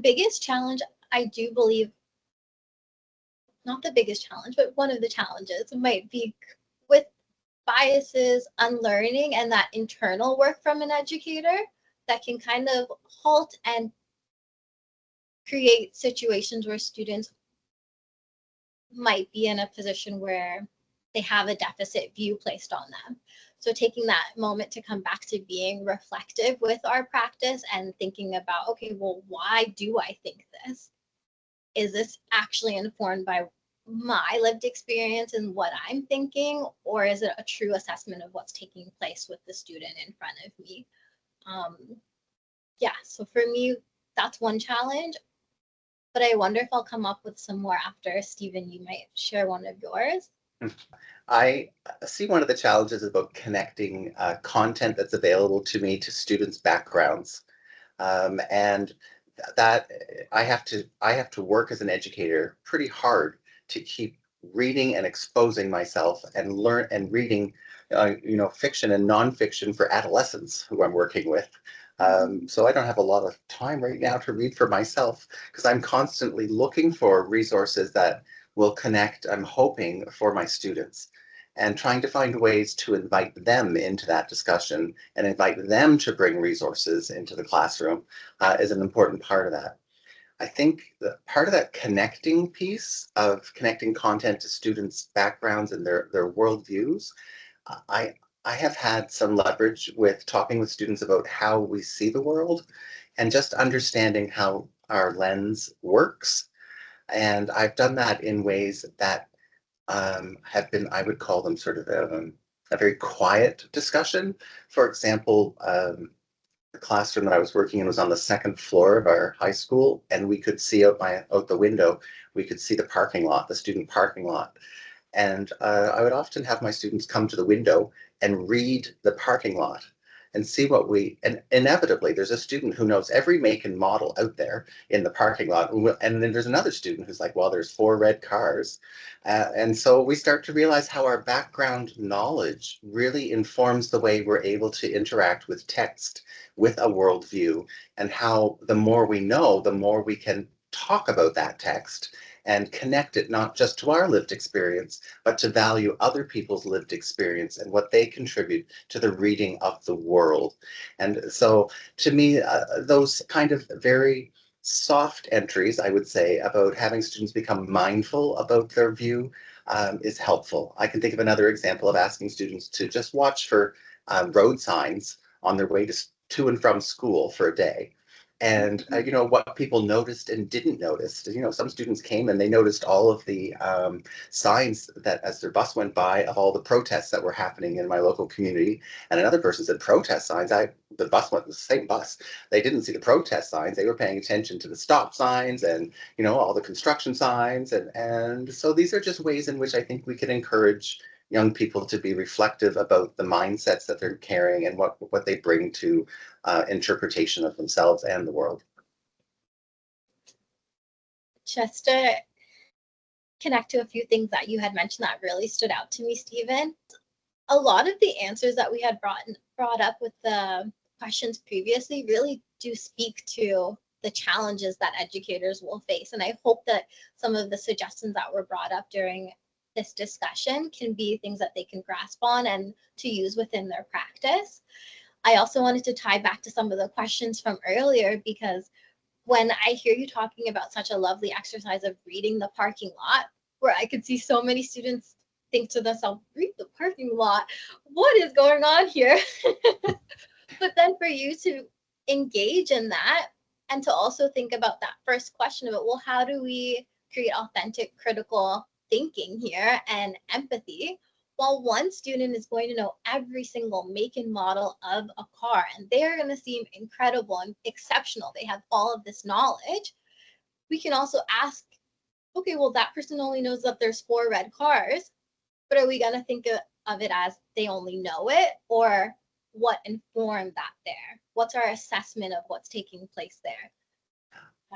biggest challenge, I do believe, not the biggest challenge, but one of the challenges might be with biases, unlearning, and that internal work from an educator that can kind of halt and create situations where students might be in a position where they have a deficit view placed on them. So taking that moment to come back to being reflective with our practice and thinking about, okay, well, why do I think this? Is this actually informed by my lived experience and what I'm thinking, or is it a true assessment of what's taking place with the student in front of me? Yeah, so for me, that's one challenge, but I wonder if I'll come up with some more after. Stephen, you might share one of yours. I see one of the challenges about connecting content that's available to me to students' backgrounds, and that I have to work as an educator pretty hard to keep reading and exposing myself and learn and reading, fiction and nonfiction for adolescents who I'm working with. So I don't have a lot of time right now to read for myself because I'm constantly looking for resources that will connect, I'm hoping, for my students and trying to find ways to invite them into that discussion and invite them to bring resources into the classroom is an important part of that. I think that part of that connecting piece of connecting content to students' backgrounds and their worldviews, I I have had some leverage with talking with students about how we see the world and just understanding how our lens works. And I've done that in ways that have been, I would call them sort of a very quiet discussion. For example, the classroom that I was working in was on the second floor of our high school, and we could see out the window, we could see the parking lot, the student parking lot. And I would often have my students come to the window and read the parking lot and see and inevitably there's a student who knows every make and model out there in the parking lot. And then there's another student who's like, well, there's 4 red cars. And so we start to realize how our background knowledge really informs the way we're able to interact with text, with a worldview, and how the more we know, the more we can talk about that text and connect it not just to our lived experience, but to value other people's lived experience and what they contribute to the reading of the world. And so to me, those kind of very soft entries, I would say, about having students become mindful about their view is helpful. I can think of another example of asking students to just watch for road signs on their way to and from school for a day. And what people noticed and didn't notice. Some students came and they noticed all of the signs that as their bus went by of all the protests that were happening in my local community. And another person said protest signs. The bus went the same bus. They didn't see the protest signs. They were paying attention to the stop signs and all the construction signs. And so these are just ways in which I think we can encourage young people to be reflective about the mindsets that they're carrying and what they bring to interpretation of themselves and the world. Just to connect to a few things that you had mentioned that really stood out to me, Stephen. A lot of the answers that we had brought up with the questions previously really do speak to the challenges that educators will face. And I hope that some of the suggestions that were brought up during this discussion can be things that they can grasp on and to use within their practice. I also wanted to tie back to some of the questions from earlier, because when I hear you talking about such a lovely exercise of reading the parking lot, where I could see so many students think to themselves, read the parking lot, what is going on here? But then for you to engage in that and to also think about that first question about, well, how do we create authentic critical thinking here and empathy? While one student is going to know every single make and model of a car, and they're going to seem incredible and exceptional, they have all of this knowledge, we can also ask, okay, well, that person only knows that there's 4 red cars, but are we going to think of it as they only know it, or what informed that there? What's our assessment of what's taking place there?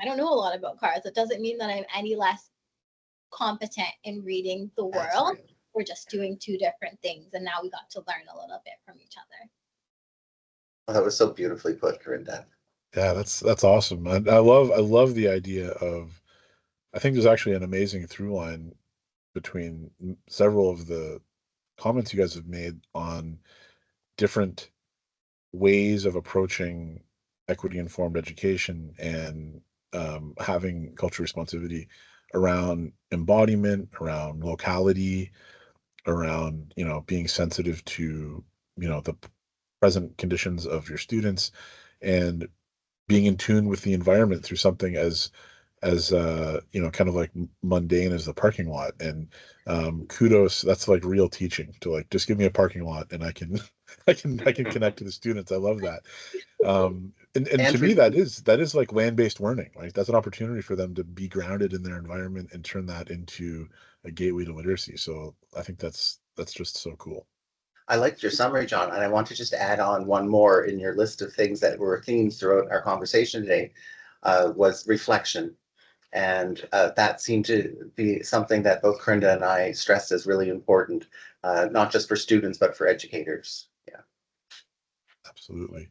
I don't know a lot about cars. It doesn't mean that I'm any less competent in reading the world. Right. We're just doing 2 different things, and now we got to learn a little bit from each other. Well, that was so beautifully put, Correnda. Yeah, that's awesome. I love the idea of, I think there's actually an amazing through line between several of the comments you guys have made on different ways of approaching equity informed education and having cultural responsivity around embodiment, around locality, around, being sensitive to, the present conditions of your students, and being in tune with the environment through something as kind of like mundane as the parking lot. And kudos, that's like real teaching, to like just give me a parking lot and I can I can connect to the students. I love that. And to And me, for that is like land-based learning, right? That's an opportunity for them to be grounded in their environment and turn that into a gateway to literacy. So I think that's just so cool. I liked your summary, John, and I want to just add on one more in your list of things that were themes throughout our conversation today, was reflection. And that seemed to be something that both Correnda and I stressed as really important, not just for students, but for educators. Yeah. Absolutely.